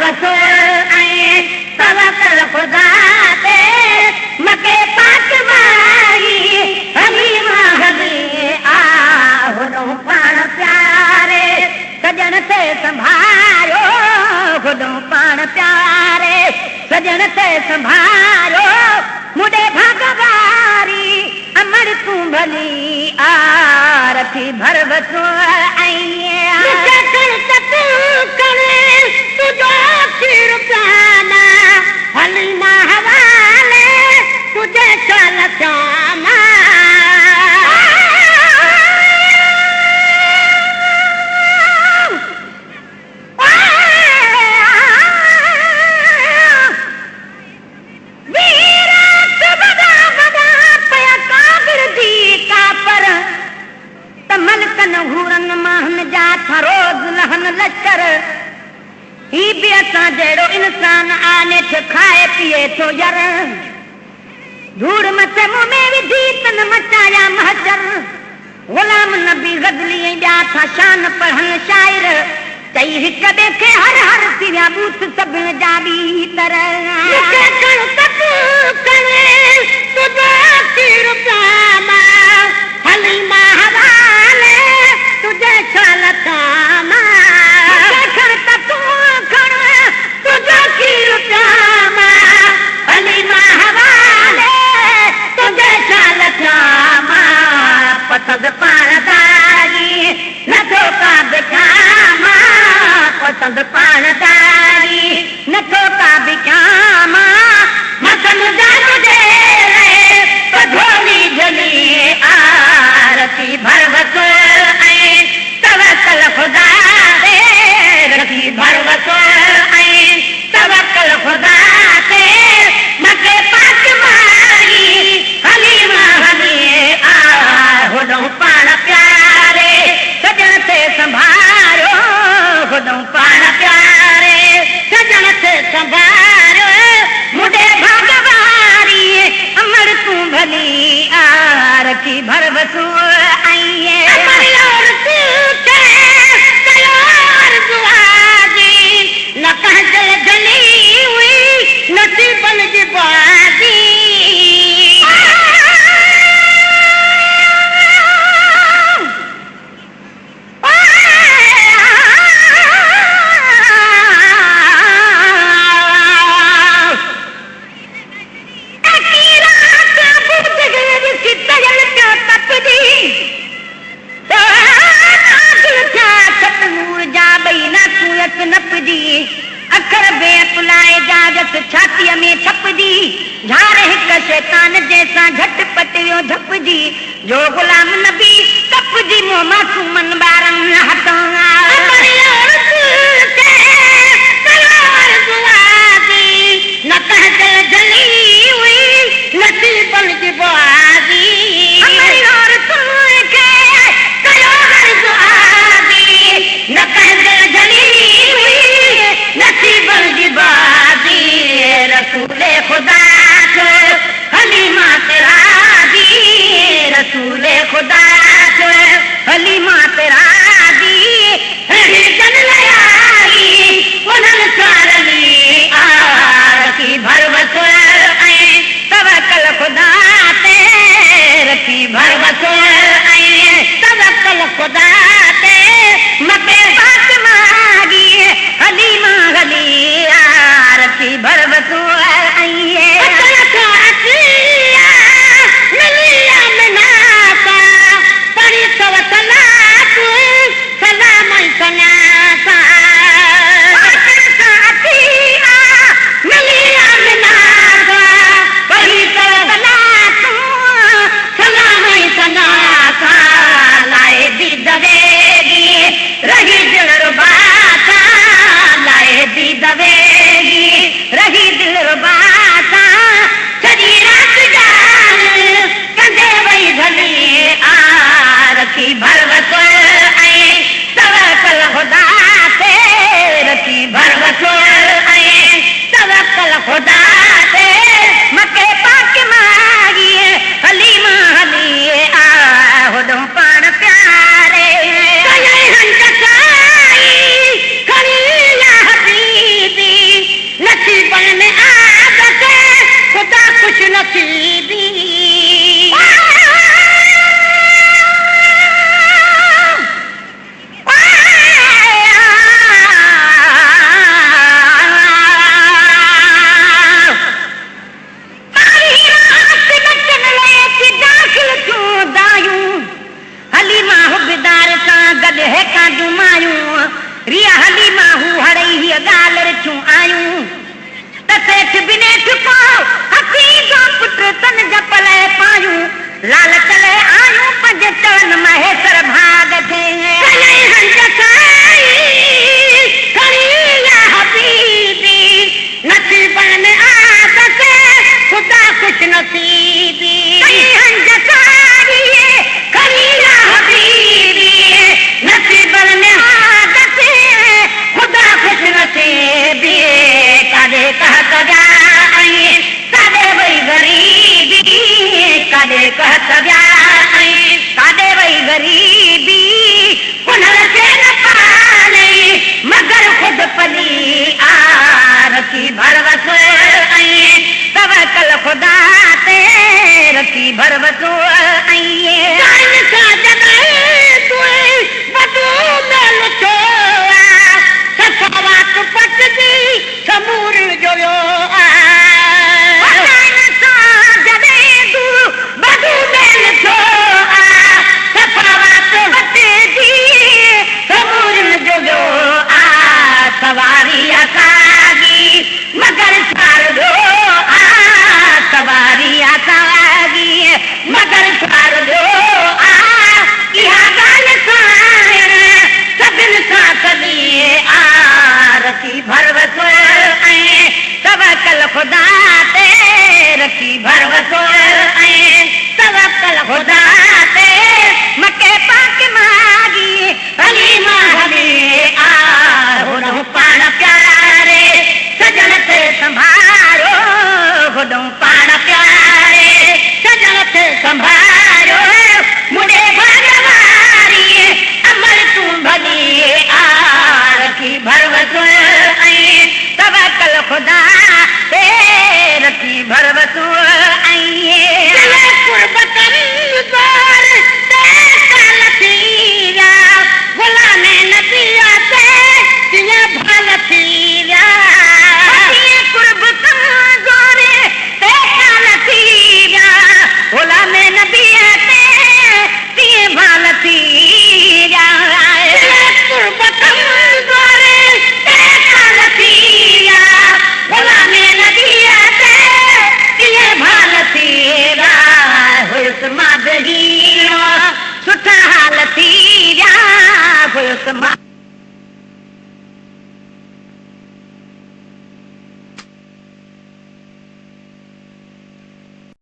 रसूल ऐं तवक्कल खुदा ते मके पाक मारी हलीमा हली आ होॾों पाण प्यारे सजण से संभालो होॾों पाण प्यारे सजण से संभालो मुडे भागवारी अमर तूं भली आरती भर वसो तुझो सिर प्राना हलीमा हवाले तुझे चल जाना हूरन महन जा था रोज लहन लश्कर ही भी असां जहिड़ो इंसान आने थो खाए पिए थो यर धूड़ मथे मुंह में विधी तन मचाया महचर गुलाम नबी गज़ली ऐं ॿिया था शान पढ़न शाइर चई हिक ॿिए खे हर हर थी विया बूथ सभिनि जा ॿी तरह हलीमा हवाले तुझे चल जाना तुझो खीर प्यामा हलीमा हवाले तुझे चल जाना पसंद पाणदारी नथो का बिकामा पसंद पाणदारी नथो का बिकामा मसन जानो दे पधोली जली आरती भर वसो ऐं तवक्कल खुदा ते रखी भर वसो ऐं तवक्कल खुदा ते मके पाक मारी हलीमा हली आ होॾों पाण प्यारे सजण से संभालो होॾों पाण प्यारे सजण से संभालो मुडे भागवारी अमर तूं भली आरती भर वसो नसीबन जी बाजी अखर बेतुलाए जाजस छातीअ में छपजी झार हिक शैतान जैसां झटपट वियो झपजी जो गुलाम नबी तपजी मुंह मासूमन ॿारनि हथों न कहजल जली हुई नसीबन जी बाजी न कहजल जली हुई नसीबन जी बाजी रसूले खुदा को हलीमा तेरा दी रसूले खुदा को हलीमा तेरा दी जन लयाई उन्हनि चारली आरती भर वसो ऐं तवक्कल खुदा ते रखी भर वसो ऐं तवक्कल खुदा ते मके बात मागी हलीमा हली आरती भर वसो कहत विया काॾे वई ग़रीबी कुनर से न पाले मगर खुद पली रखी भरवस तवकल खुदा ते रखी भरवस सफ़ावात पटदी समूर जो सवारी असागी मगर सार दो सवारी असागी मगर सार दो इहा ॻाल्हि साइण सभिनि सां सॼी रखी भरवस तवकल खुदा ते रखी भरवस तवकल खुदा ते मके पाक मागी हलीमा हली पाण प्यारे सजन ते संभारो खुदों पाण प्यारे सजन ते संभारो मुझे भगवारी अमल तू भली रखी भरवस तवकल खुदा ते रखी भरवस